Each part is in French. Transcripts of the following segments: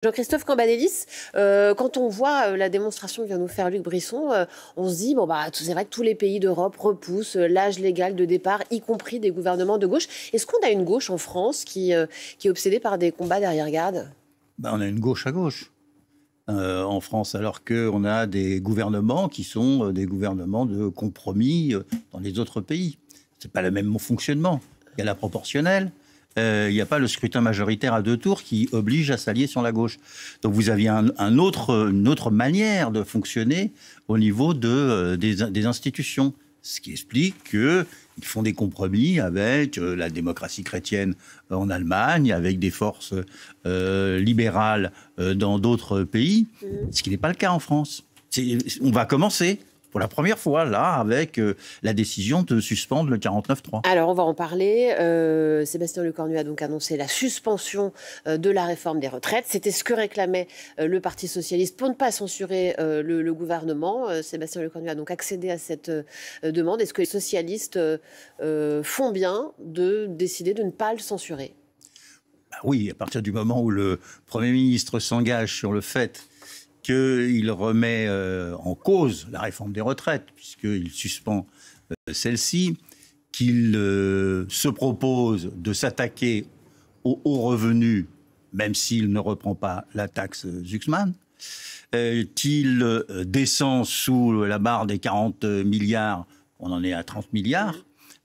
Jean-Christophe Cambadélis, quand on voit la démonstration que vient nous faire Luc Brisson, on se dit, bon, c'est vrai que tous les pays d'Europe repoussent l'âge légal de départ, y compris des gouvernements de gauche. Est-ce qu'on a une gauche en France qui est obsédée par des combats d'arrière-garde ? On a une gauche à gauche en France, alors qu'on a des gouvernements qui sont des gouvernements de compromis dans les autres pays. Ce n'est pas le même fonctionnement. Il y a la proportionnelle. Il n'y a pas le scrutin majoritaire à 2 tours qui oblige à s'allier sur la gauche. Donc vous aviez une autre manière de fonctionner au niveau des institutions. Ce qui explique qu'ils font des compromis avec la démocratie chrétienne en Allemagne, avec des forces libérales dans d'autres pays, ce qui n'est pas le cas en France. On va commencer pour la première fois, là, avec la décision de suspendre le 49.3. Alors, on va en parler. Sébastien Lecornu a donc annoncé la suspension de la réforme des retraites. C'était ce que réclamait le Parti socialiste pour ne pas censurer le gouvernement. Sébastien Lecornu a donc accédé à cette demande. Est-ce que les socialistes font bien de décider de ne pas le censurer ? Oui, à partir du moment où le Premier ministre s'engage sur le fait qu'il remet en cause la réforme des retraites, puisqu'il suspend celle-ci, qu'il se propose de s'attaquer aux hauts revenus, même s'il ne reprend pas la taxe Zuxman, qu'il descend sous la barre des 40 milliards, on en est à 30 milliards,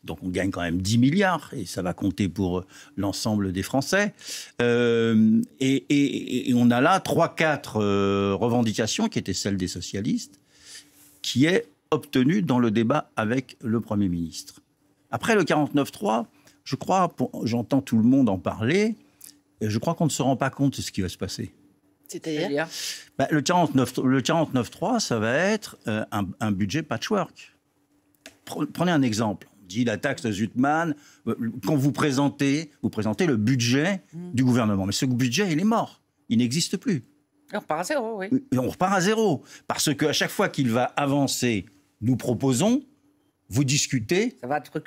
donc on gagne quand même 10 milliards, et ça va compter pour l'ensemble des Français. Et on a là 3-4 revendications, qui étaient celles des socialistes, qui est obtenue dans le débat avec le Premier ministre. Après le 49.3, je crois, j'entends tout le monde en parler, et je crois qu'on ne se rend pas compte de ce qui va se passer. C'est-à-dire le 49.3, ça va être un budget patchwork. Prenez un exemple. Dit la taxe Zuckman, quand vous présentez le budget du gouvernement. Mais ce budget, il est mort. Il n'existe plus. On repart à zéro, oui. Et on repart à zéro. Parce qu'à chaque fois qu'il va avancer, nous proposons, vous discutez,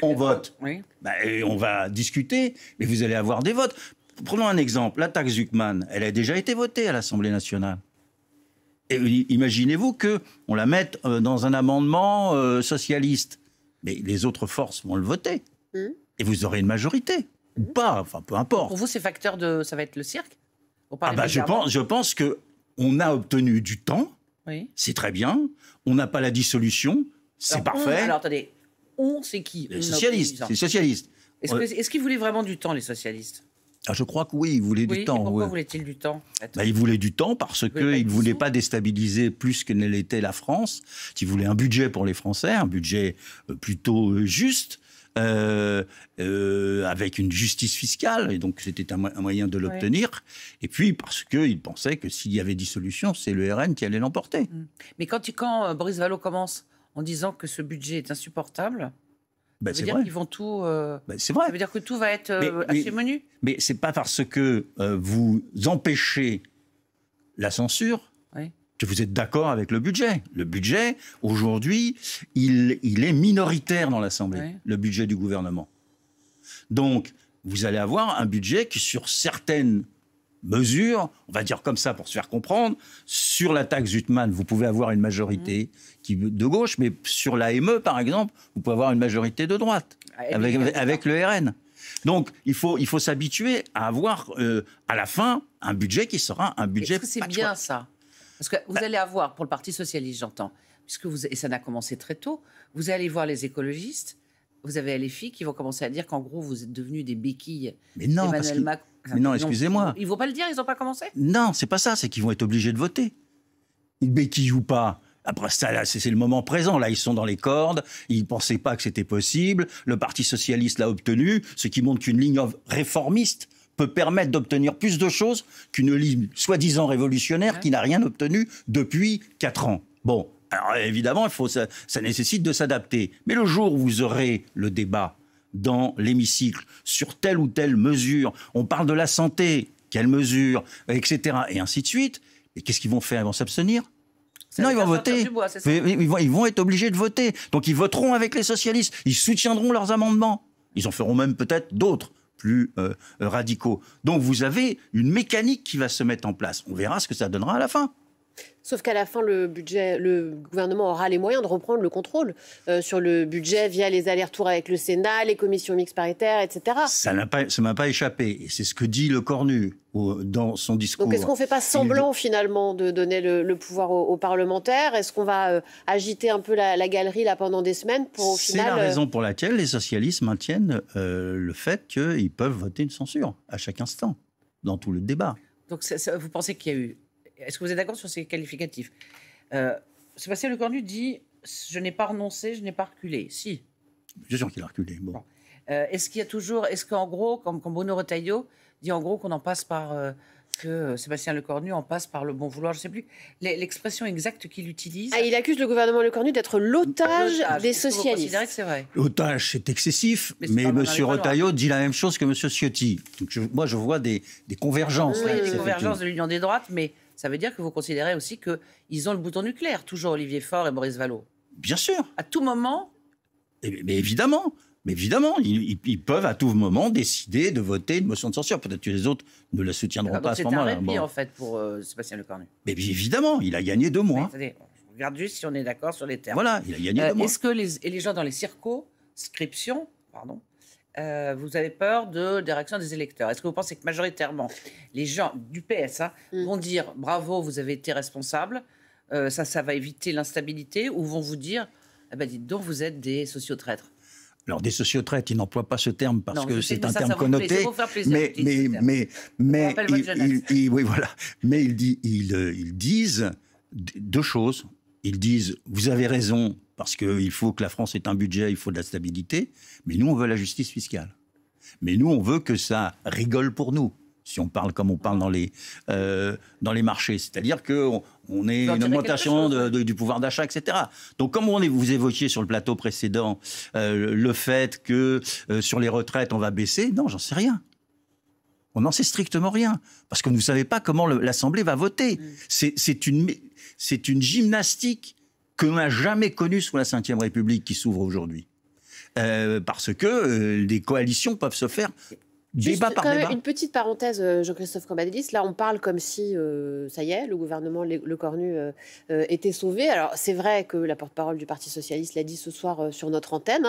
on vote. Oui. Et on va discuter, mais vous allez avoir des votes. Prenons un exemple. La taxe Zuckman, elle a déjà été votée à l'Assemblée nationale. Et imaginez-vous qu'on la mette dans un amendement socialiste. Mais les autres forces vont le voter. Et vous aurez une majorité. Ou pas, enfin, peu importe. Pour vous, ces facteurs ça va être le cirque ? Je pense qu'on a obtenu du temps. Oui. C'est très bien. On n'a pas la dissolution. C'est parfait. Alors, attendez. C'est qui ? Les socialistes. C'est les socialistes. Est-ce qu'ils voulaient vraiment du temps, les socialistes ? Je crois que oui, ils voulaient du temps. Pourquoi voulaient-ils du temps ? Ils voulaient du temps parce qu'ils ne voulaient pas déstabiliser plus que ne l'était la France. Ils voulaient un budget pour les Français, un budget plutôt juste, avec une justice fiscale. Et donc, c'était un moyen de l'obtenir. Oui. Et puis, parce qu'ils pensaient que s'il y avait dissolution, c'est le RN qui allait l'emporter. Mais quand Boris Vallaud commence en disant que ce budget est insupportable... ça veut dire qu'ils vont tout... c'est vrai. Ça veut dire que tout va être assez menu. Mais c'est pas parce que vous empêchez la censure que vous êtes d'accord avec le budget. Le budget, aujourd'hui, il est minoritaire dans l'Assemblée, le budget du gouvernement. Donc, vous allez avoir un budget qui, sur certaines mesures, on va dire comme ça pour se faire comprendre, sur la taxe Zuckman, vous pouvez avoir une majorité de gauche, mais sur l'AME, par exemple, vous pouvez avoir une majorité de droite, avec le RN. Donc, il faut s'habituer à avoir, à la fin, un budget qui sera un budget... Est-ce que c'est bien ça ? Parce que vous allez avoir, pour le Parti socialiste, j'entends, et ça n'a commencé très tôt, vous allez voir les écologistes, vous avez LFI qui vont commencer à dire qu'en gros, vous êtes devenus des béquilles. Mais non, excusez-moi. Ils ne vont pas le dire, ils n'ont pas commencé ? Non, c'est pas ça, c'est qu'ils vont être obligés de voter. Une béquille ou pas. Après ça, là, c'est le moment présent. Là, ils sont dans les cordes. Ils ne pensaient pas que c'était possible. Le Parti socialiste l'a obtenu, ce qui montre qu'une ligne réformiste peut permettre d'obtenir plus de choses qu'une ligne soi-disant révolutionnaire qui n'a rien obtenu depuis 4 ans. Bon, alors évidemment, ça nécessite de s'adapter. Mais le jour où vous aurez le débat dans l'hémicycle sur telle ou telle mesure, on parle de la santé, quelle mesure, etc., et ainsi de suite, et qu'est-ce qu'ils vont faire ? Ils vont s'abstenir ? Non, ils vont voter. Ils vont être obligés de voter. Donc ils voteront avec les socialistes. Ils soutiendront leurs amendements. Ils en feront même peut-être d'autres. plus radicaux. Donc vous avez une mécanique qui va se mettre en place. On verra ce que ça donnera à la fin. Sauf qu'à la fin, le gouvernement aura les moyens de reprendre le contrôle sur le budget via les allers-retours avec le Sénat, les commissions mixtes paritaires, etc. Ça ne m'a pas échappé. Et c'est ce que dit Le Cornu dans son discours. Donc est-ce qu'on ne fait pas semblant finalement de donner le pouvoir aux parlementaires? Est-ce qu'on va agiter un peu la galerie là, pendant des semaines pour au final... C'est la raison pour laquelle les socialistes maintiennent le fait qu'ils peuvent voter une censure à chaque instant, dans tout le débat. Donc vous pensez qu'il y a eu... Est-ce que vous êtes d'accord sur ces qualificatifs? Sébastien Lecornu dit « je n'ai pas renoncé, je n'ai pas reculé ». Si. Bien sûr qu'il a reculé. Bon. Est-ce qu'il y a toujours... Est-ce qu'en gros, comme Bruno Retailleau dit en gros qu'on en passe par... que Sébastien Lecornu en passe par le bon vouloir, je ne sais plus l'expression exacte qu'il utilise. Ah, il accuse le gouvernement Lecornu d'être l'otage des socialistes. Vous considérez que c'est vrai? L'otage, c'est excessif, mais M. Retailleau dit la même chose que M. Ciotti. Donc moi, je vois des convergences. Oui, des convergences de l'union des droites, mais ça veut dire que vous considérez aussi qu'ils ont le bouton nucléaire, toujours Olivier Faure et Maurice Vallot. Bien sûr. À tout moment. Mais évidemment. Mais évidemment, ils peuvent à tout moment décider de voter une motion de censure. Peut-être que les autres ne la soutiendront pas à ce moment-là. C'est un répit, en fait, pour Sébastien Lecornu. Mais évidemment, il a gagné 2 mois. Attendez, je regarde juste si on est d'accord sur les termes. Voilà, il a gagné 2 mois. Est-ce que les gens dans les circonscriptions, vous avez peur des réactions des électeurs? Est-ce que vous pensez que majoritairement, les gens du PS vont dire « bravo, vous avez été responsable, ça va éviter l'instabilité » ou vont vous dire « dites donc, vous êtes des sociotraîtres » ? Alors, des sociotraîtres, ils n'emploient pas ce terme parce que c'est un terme ça connoté. Mais ils disent 2 choses. Ils disent, vous avez raison, parce qu'il faut que la France ait un budget, il faut de la stabilité, mais nous, on veut la justice fiscale. Mais nous, on veut que ça rigole pour nous, si on parle comme on parle dans les marchés. C'est-à-dire qu'on ait une augmentation du pouvoir d'achat, etc. Donc, comme vous évoquiez sur le plateau précédent, le fait que sur les retraites, on va baisser, non, j'en sais rien. On n'en sait strictement rien, parce que vous ne savez pas comment l'Assemblée va voter. C'est une gymnastique que l'on n'a jamais connue sous la Ve République qui s'ouvre aujourd'hui. Parce que des coalitions peuvent se faire débat par débat. Une petite parenthèse, Jean-Christophe Cambadélis. Là, on parle comme si, ça y est, le gouvernement Lecornu était sauvé. Alors, c'est vrai que la porte-parole du Parti socialiste l'a dit ce soir sur notre antenne.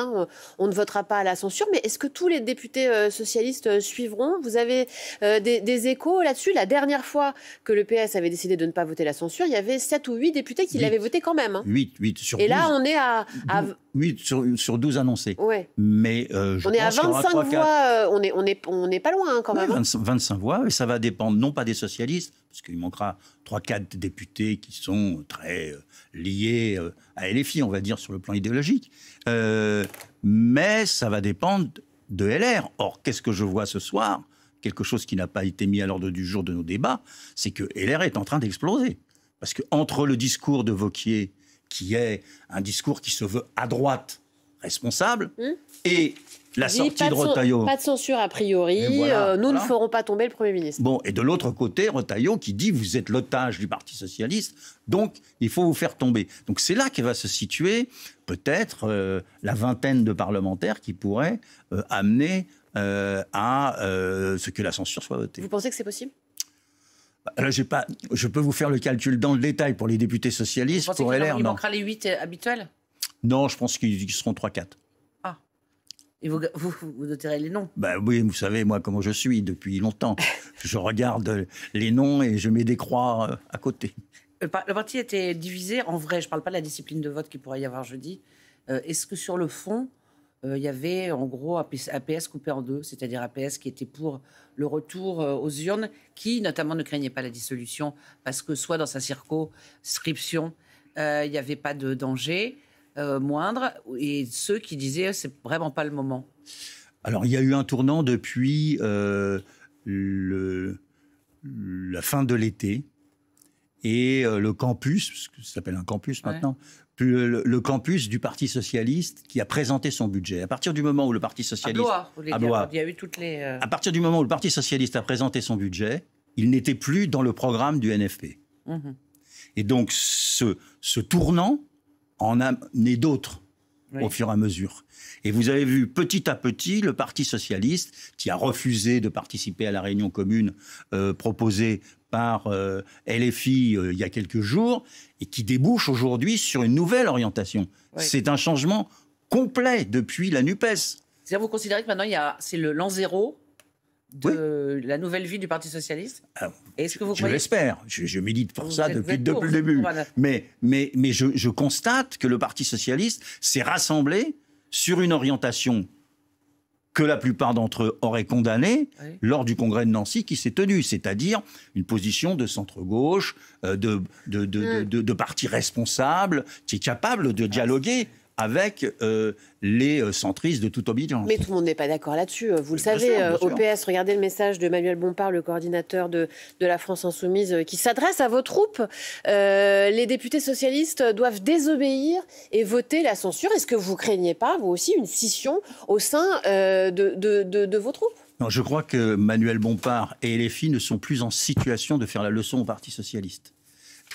On ne votera pas à la censure. Mais est-ce que tous les députés socialistes suivront? Vous avez des échos là-dessus? La dernière fois que le PS avait décidé de ne pas voter la censure, il y avait 7 ou 8 députés qui l'avaient voté quand même. 8 sur 12. Et là, on est à 8 sur 12 annoncés. Ouais. Mais on est à 25 voix. On n'est pas loin quand même. 25 voix, et ça va dépendre non pas des socialistes, parce qu'il manquera 3-4 députés qui sont très liés à LFI, on va dire, sur le plan idéologique. Mais ça va dépendre de LR. Or, qu'est-ce que je vois ce soir? Quelque chose qui n'a pas été mis à l'ordre du jour de nos débats, c'est que LR est en train d'exploser. Parce qu'entre le discours de Wauquiez, qui est un discours qui se veut à droite, responsable, et la sortie de Retailleau. Pas de censure a priori, nous ne ferons pas tomber le Premier ministre. Bon, et de l'autre côté, Retailleau qui dit vous êtes l'otage du Parti socialiste, donc il faut vous faire tomber. Donc c'est là qu'elle va se situer peut-être la vingtaine de parlementaires qui pourraient amener à ce que la censure soit votée. Vous pensez que c'est possible ? Là, je peux vous faire le calcul dans le détail pour les députés socialistes. Vous pensez pour LR, il manquera les 8 habituels? Non, je pense qu'ils seront 3-4. Ah. Et vous noterez les noms? Oui, vous savez, moi, comment je suis depuis longtemps. Je regarde les noms et je mets des croix à côté. Le parti était divisé, en vrai, je ne parle pas de la discipline de vote qu'il pourrait y avoir jeudi. Est-ce que sur le fond, il y avait en gros APS coupé en deux, c'est-à-dire APS qui était pour le retour aux urnes, qui notamment ne craignait pas la dissolution, parce que soit dans sa circonscription, il n'y avait pas de danger moindre, et ceux qui disaient c'est vraiment pas le moment. Alors il y a eu un tournant depuis la fin de l'été, et le campus, parce que ça s'appelle un campus maintenant, le campus du Parti socialiste qui a présenté son budget. À partir du moment où le Parti socialiste... À Blois, il y a eu toutes les... À partir du moment où le Parti socialiste a présenté son budget, il n'était plus dans le programme du NFP. Et donc ce tournant en a amené d'autres. au fur et à mesure. Et vous avez vu petit à petit le Parti socialiste, qui a refusé de participer à la réunion commune proposée par LFI il y a quelques jours, et qui débouche aujourd'hui sur une nouvelle orientation. Oui. C'est un changement complet depuis la NUPES. C'est-à-dire, vous considérez que maintenant, c'est l'an zéro de la nouvelle vie du Parti socialiste? Est-ce que vous croyez... Je l'espère. Je milite pour ça depuis le début. Mais je constate que le Parti socialiste s'est rassemblé sur une orientation que la plupart d'entre eux auraient condamnée lors du congrès de Nancy qui s'est tenu, c'est-à-dire une position de centre-gauche, de parti responsable, qui est capable de dialoguer avec les centristes de toute obédience. Mais tout le monde n'est pas d'accord là-dessus. Vous le savez, au PS, regardez le message de Manuel Bompard, le coordinateur de la France Insoumise, qui s'adresse à vos troupes. Les députés socialistes doivent désobéir et voter la censure. Est-ce que vous craignez pas, vous aussi, une scission au sein de vos troupes? Non, je crois que Manuel Bompard et LFI ne sont plus en situation de faire la leçon au Parti socialiste.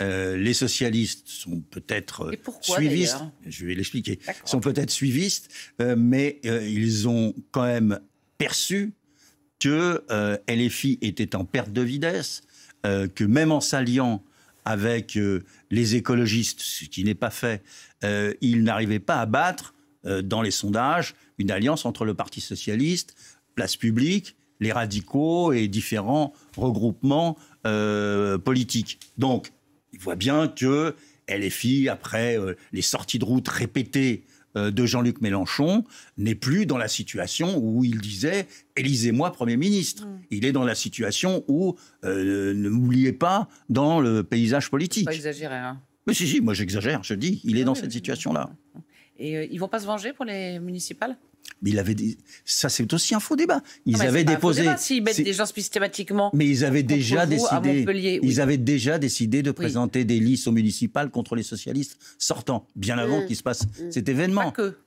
Les socialistes sont peut-être suivistes, je vais l'expliquer, sont peut-être suivistes, mais ils ont quand même perçu que LFI était en perte de vitesse, que même en s'alliant avec les écologistes, ce qui n'est pas fait, ils n'arrivaient pas à battre dans les sondages une alliance entre le Parti socialiste, Place publique, les radicaux et différents regroupements politiques. Donc, il voit bien que LFI, après les sorties de route répétées de Jean-Luc Mélenchon, n'est plus dans la situation où il disait « élisez-moi Premier ministre ». Il est dans la situation où, ne m'oubliez pas, dans le paysage politique. Pas exagérer, hein. Mais si, moi j'exagère, je dis, il est dans cette situation-là. Et ils ne vont pas se venger pour les municipales ? Mais ça, c'est aussi un faux débat. Ils avaient déposé. S'ils mettent des gens systématiquement. Mais ils avaient déjà décidé. Ils avaient déjà décidé de présenter des listes aux municipales contre les socialistes sortants, bien avant qu'il se passe cet événement. Pas que.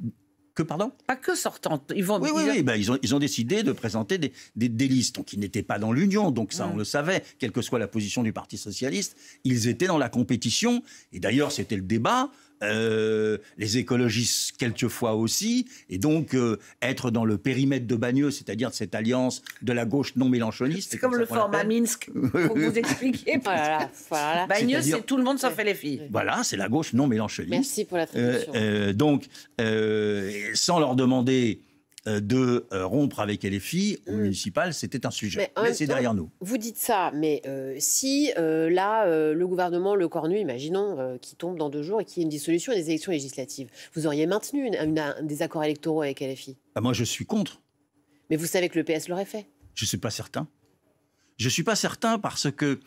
Que, pardon ? Pas que sortants. Ils ont décidé de présenter des listes. Donc, ils n'étaient pas dans l'union. Donc, ça, on le savait. Quelle que soit la position du Parti socialiste, ils étaient dans la compétition. Et d'ailleurs, c'était le débat. Les écologistes quelquefois aussi, et donc être dans le périmètre de Bagneux, c'est-à-dire de cette alliance de la gauche non mélenchoniste. C'est comme le format Minsk, faut vous expliquer. Voilà. Bagneux, c'est tout le monde sauf les filles. Voilà, c'est la gauche non mélenchoniste. Merci pour la traduction. Donc, sans leur demander de rompre avec LFI au municipal, c'était un sujet. Mais c'est derrière nous. Vous dites ça, mais si le gouvernement Le Cornu, imaginons, qui tombe dans 2 jours et qu'il y ait une dissolution et des élections législatives, vous auriez maintenu des accords électoraux avec LFI ? Moi, je suis contre. Mais vous savez que le PS l'aurait fait ? Je ne suis pas certain. Je ne suis pas certain parce que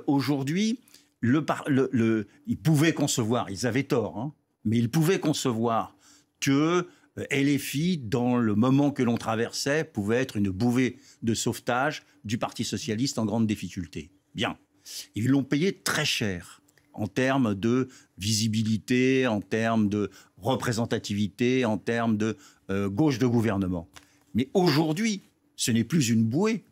aujourd'hui, ils pouvaient concevoir, ils avaient tort, hein, mais ils pouvaient concevoir que LFI, dans le moment que l'on traversait, pouvait être une bouée de sauvetage du Parti socialiste en grande difficulté. Bien. Ils l'ont payé très cher en termes de visibilité, en termes de représentativité, en termes de gauche de gouvernement. Mais aujourd'hui, ce n'est plus une bouée,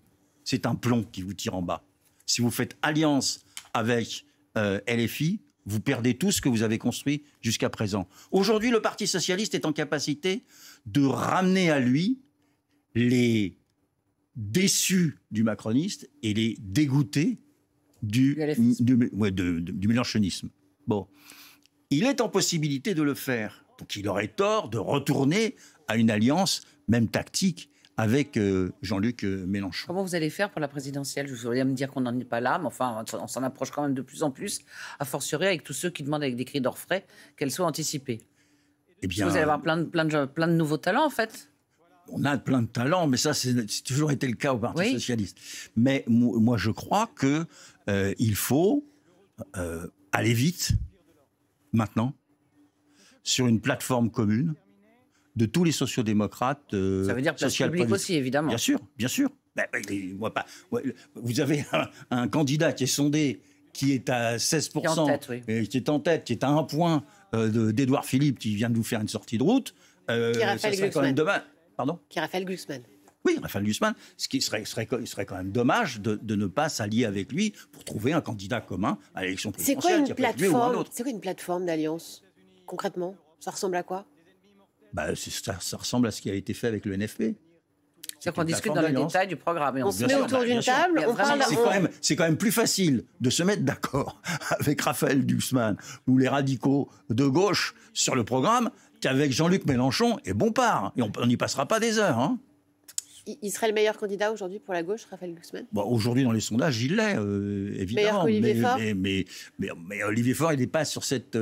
c'est un plomb qui vous tire en bas. Si vous faites alliance avec LFI, vous perdez tout ce que vous avez construit jusqu'à présent. Aujourd'hui, le Parti socialiste est en capacité de ramener à lui les déçus du macroniste et les dégoûtés du mélenchonisme. Bon. Il est en possibilité de le faire. Donc il aurait tort de retourner à une alliance, même tactique, avec Jean-Luc Mélenchon. Comment vous allez faire pour la présidentielle ? Je voudrais me dire qu'on n'en est pas là, mais enfin, on s'en approche quand même de plus en plus, a fortiori avec tous ceux qui demandent avec des cris d'orfraie qu'elle soit anticipée. Eh bien, vous allez avoir plein de nouveaux talents, en fait. On a plein de talents, mais ça, c'est toujours été le cas au Parti socialiste. Mais moi, je crois qu'il faut aller vite, maintenant, sur une plateforme commune, de tous les sociodémocrates. Ça veut dire Place publique aussi, évidemment. Bien sûr, bien sûr. Vous avez un candidat qui est sondé, qui est à 16%, qui est en tête, qui est à 1 point d'Édouard Philippe, qui vient de nous faire une sortie de route. Qui est Raphaël Glucksmann. Pardon ? Qui est Raphaël Glucksmann. Oui, Raphaël Glucksmann. Ce qui serait quand même dommage de ne pas s'allier avec lui pour trouver un candidat commun à l'élection présidentielle. C'est quoi une plateforme d'alliance, concrètement ? Ça ressemble à quoi ? Ça ressemble à ce qui a été fait avec le NFP. C'est qu'on discute dans les détails du programme. On se met autour d'une table, on parle... C'est quand même plus facile de se mettre d'accord avec Raphaël Glucksmann ou les radicaux de gauche sur le programme qu'avec Jean-Luc Mélenchon et Bompard. Et on n'y passera pas des heures. Hein. Il serait le meilleur candidat aujourd'hui pour la gauche, Raphaël Glucksmann? Aujourd'hui, dans les sondages, il l'est, évidemment. Meilleur qu'Olivier Faure. Mais Olivier Faure, il n'est pas sur cette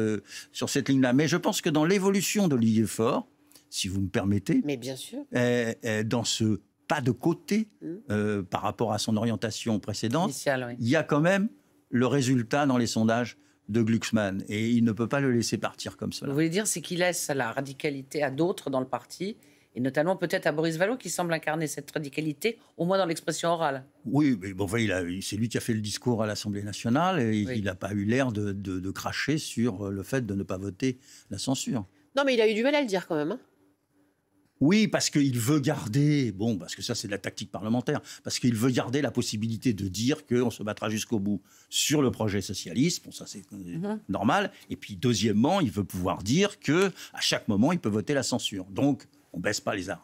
ligne-là. Mais je pense que dans l'évolution d'Olivier Faure, si vous me permettez, mais bien sûr, dans ce pas de côté par rapport à son orientation précédente, il y a quand même le résultat dans les sondages de Glucksmann. Et il ne peut pas le laisser partir comme cela. Vous voulez dire, c'est qu'il laisse la radicalité à d'autres dans le parti, et notamment peut-être à Boris Vallaud, qui semble incarner cette radicalité, au moins dans l'expression orale. Oui, mais bon, c'est lui qui a fait le discours à l'Assemblée nationale, et il n'a pas eu l'air de cracher sur le fait de ne pas voter la censure. Non, mais il a eu du mal à le dire quand même. Hein. Oui, parce qu'il veut garder, parce que ça c'est de la tactique parlementaire, parce qu'il veut garder la possibilité de dire qu'on se battra jusqu'au bout sur le projet socialiste, ça c'est normal, et puis deuxièmement, il veut pouvoir dire qu'à chaque moment, il peut voter la censure. Donc, on ne baisse pas les armes.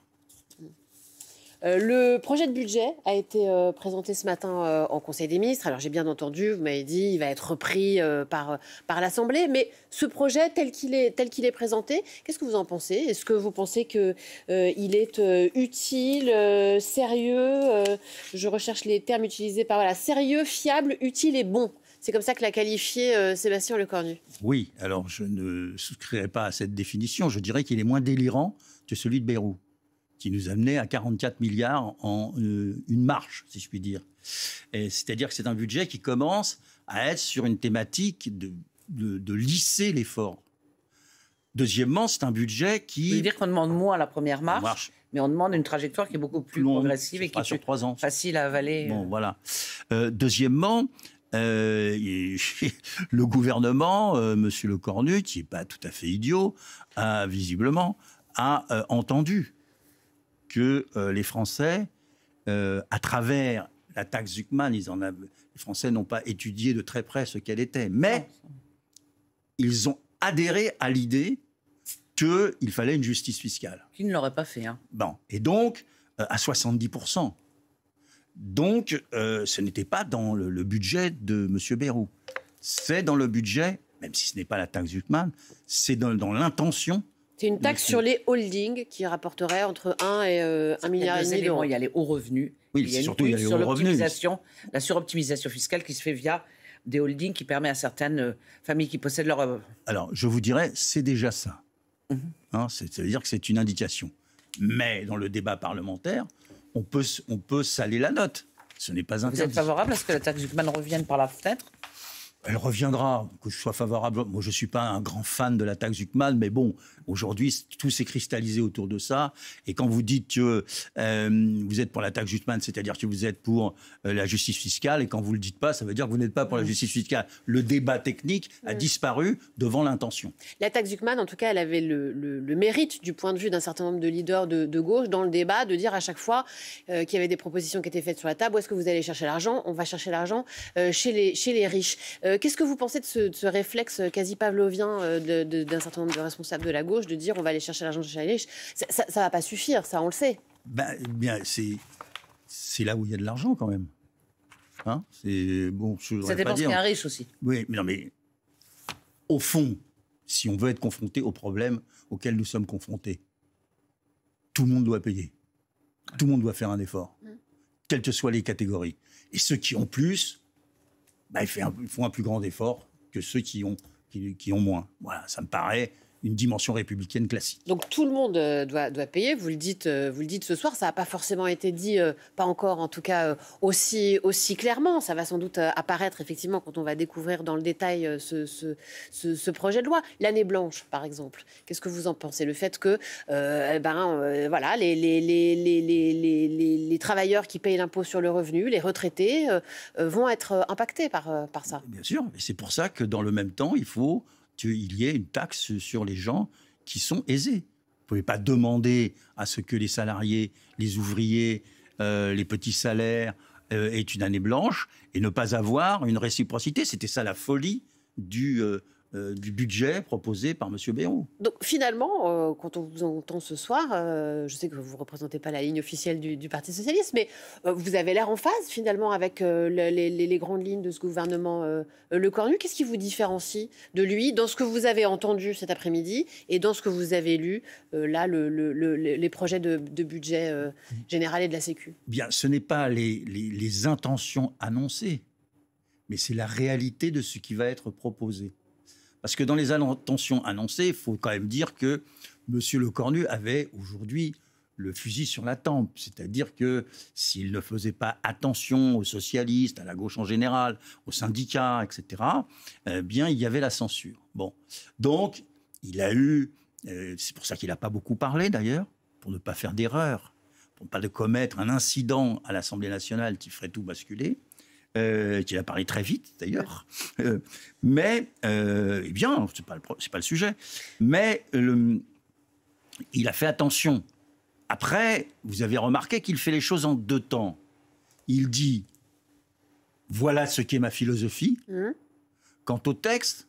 Le projet de budget a été présenté ce matin en Conseil des ministres. Alors j'ai bien entendu, vous m'avez dit, il va être repris par l'Assemblée. Mais ce projet tel qu'il est présenté, qu'est-ce que vous en pensez? Est-ce que vous pensez qu'il est utile, sérieux je recherche les termes utilisés par sérieux, fiable, utile et bon. C'est comme ça que l'a qualifié Sébastien Lecornu. Oui, alors je ne souscrirai pas à cette définition. Je dirais qu'il est moins délirant que celui de Bayrou, qui nous amenait à 44 milliards en une marche, si je puis dire. C'est-à-dire que c'est un budget qui commence à être sur une thématique de lisser l'effort. Deuxièmement, c'est un budget qui... Vous voulez dire qu'on demande moins à la première marche, mais on demande une trajectoire qui est beaucoup plus progressive et qui est sur 3 ans. Facile à avaler. Bon, voilà. Deuxièmement, le gouvernement, Monsieur Lecornu, qui n'est pas tout à fait idiot, visiblement, a entendu que les Français, à travers la taxe Zuckman, les Français n'ont pas étudié de très près ce qu'elle était, mais ils ont adhéré à l'idée qu'il fallait une justice fiscale. Qui ne l'aurait pas fait. Hein. Bon, et donc, à 70%. Donc, ce n'était pas dans le budget de M. Bayrou. C'est dans le budget, même si ce n'est pas la taxe Zuckman, c'est dans l'intention. C'est une taxe sur les holdings qui rapporterait entre 1 et 1,5 milliard d'euros. Il y a les hauts revenus. Oui, il y a surtout il y a les hauts revenus. La suroptimisation fiscale qui se fait via des holdings qui permet à certaines familles qui possèdent leur... Alors, je vous dirais, c'est déjà ça. Ça veut dire que c'est une indication. Mais dans le débat parlementaire, on peut saler la note. Ce n'est pas interdit. Vous êtes favorable à ce que la taxe Zuckman revienne par la fenêtre? Elle reviendra, que je sois favorable. Moi, je ne suis pas un grand fan de la taxe Zuckman, mais bon, aujourd'hui, tout s'est cristallisé autour de ça. Et quand vous dites que vous êtes pour la taxe Zuckman, c'est-à-dire que vous êtes pour la justice fiscale, et quand vous ne le dites pas, ça veut dire que vous n'êtes pas pour la justice fiscale. Le débat technique a disparu devant l'intention. La taxe Zuckman, en tout cas, elle avait le mérite, du point de vue d'un certain nombre de leaders de gauche, dans le débat, de dire à chaque fois qu'il y avait des propositions qui étaient faites sur la table. Où est-ce que vous allez chercher l'argent? On va chercher l'argent chez les riches. Qu'est-ce que vous pensez de ce réflexe quasi pavlovien d'un certain nombre de responsables de la gauche de dire on va aller chercher l'argent chez les riches? Ça ne va pas suffire, ça on le sait. Bien, c'est là où il y a de l'argent quand même. Hein, ça dépend ce qu'il y a un riche aussi. Oui, mais au fond, si on veut être confronté aux problèmes auxquels nous sommes confrontés, tout le monde doit payer. Tout le monde doit faire un effort, quelles que soient les catégories. Et ceux qui ont plus... ils font un plus grand effort que ceux qui ont moins. Voilà, ça me paraît une dimension républicaine classique. Donc tout le monde doit payer, vous le dites ce soir, ça n'a pas forcément été dit, pas encore en tout cas aussi clairement, ça va sans doute apparaître effectivement quand on va découvrir dans le détail ce projet de loi. L'année blanche par exemple, qu'est-ce que vous en pensez? Le fait que voilà, les travailleurs qui payent l'impôt sur le revenu, les retraités, vont être impactés par ça. Bien sûr, et c'est pour ça que dans le même temps, il faut qu'il y ait une taxe sur les gens qui sont aisés. Vous ne pouvez pas demander à ce que les salariés, les ouvriers, les petits salaires aient une année blanche et ne pas avoir une réciprocité. C'était ça la folie du du budget proposé par M. Bayrou. Donc finalement, quand on vous entend ce soir, je sais que vous ne représentez pas la ligne officielle du Parti socialiste, mais vous avez l'air en phase finalement avec les grandes lignes de ce gouvernement Lecornu. Qu'est-ce qui vous différencie de lui dans ce que vous avez entendu cet après-midi et dans ce que vous avez lu là, les projets de budget général et de la Sécu? Bien, ce n'est pas les intentions annoncées, mais c'est la réalité de ce qui va être proposé. Parce que dans les intentions annoncées, il faut quand même dire que M. Lecornu avait aujourd'hui le fusil sur la tempe. C'est-à-dire que s'il ne faisait pas attention aux socialistes, à la gauche en général, aux syndicats, etc., bien, il y avait la censure. Bon. Donc, il a eu... c'est pour ça qu'il n'a pas beaucoup parlé, d'ailleurs, pour ne pas faire d'erreur, pour ne pas commettre un incident à l'Assemblée nationale qui ferait tout basculer. Qu'il a parlé très vite d'ailleurs, mais eh bien, c'est pas le sujet. Mais il a fait attention. Après, vous avez remarqué qu'il fait les choses en deux temps. Il dit voilà ce qu'est ma philosophie. Quant au texte,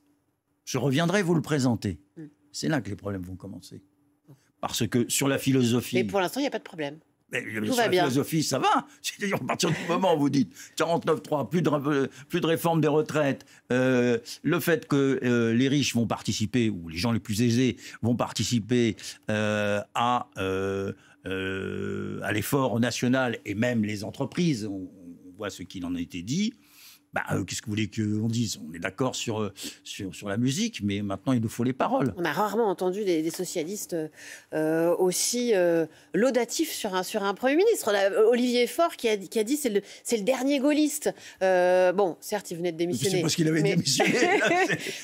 je reviendrai vous le présenter. C'est là que les problèmes vont commencer. Parce que sur la philosophie. Mais pour l'instant, il n'y a pas de problème. Mais sur la philosophie, ça va. C'est-à-dire, à partir du moment où vous dites 49.3, plus de réforme des retraites, le fait que les riches vont participer, ou les gens les plus aisés vont participer à l'effort national, et même les entreprises, on voit ce qu'il en a été dit. Qu'est-ce que vous voulez qu'on dise? On est d'accord sur la musique, mais maintenant, il nous faut les paroles. On a rarement entendu des socialistes aussi laudatifs sur un Premier ministre. On a Olivier Faure qui a dit c'est le dernier gaulliste. Bon, certes, il venait de démissionner. C'est parce qu'il avait démissionné.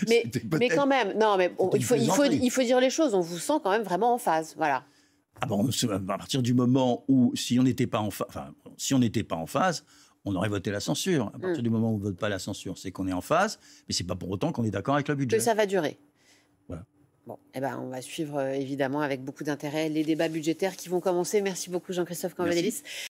mais quand même, non, mais il faut dire les choses. On vous sent quand même vraiment en phase. Voilà. À partir du moment où, si on n'était pas en phase, on aurait voté la censure. À partir du moment où on ne vote pas la censure, c'est qu'on est en phase, mais ce n'est pas pour autant qu'on est d'accord avec le budget. Que ça va durer. Voilà. Bon, on va suivre évidemment avec beaucoup d'intérêt les débats budgétaires qui vont commencer. Merci beaucoup Jean-Christophe Cambadélis